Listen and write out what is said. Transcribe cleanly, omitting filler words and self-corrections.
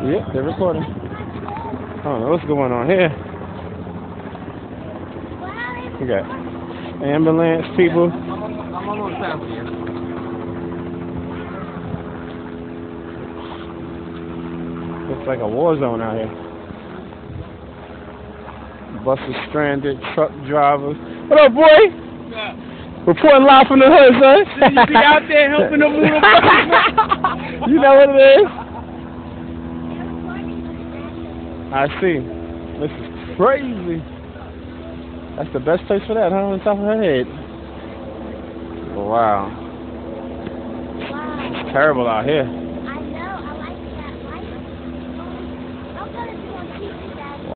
Yep, they're recording. I don't know what's going on here. We got ambulance people. I'm almost down for you. Looks like a war zone out here. Buses stranded, truck drivers. What up, boy? Yeah. Reporting live from the hood, son. You be out there helping them little fuckers. You know what it is? I see. This is crazy. That's the best place for that, huh? On top of her head. Wow. It's terrible out here.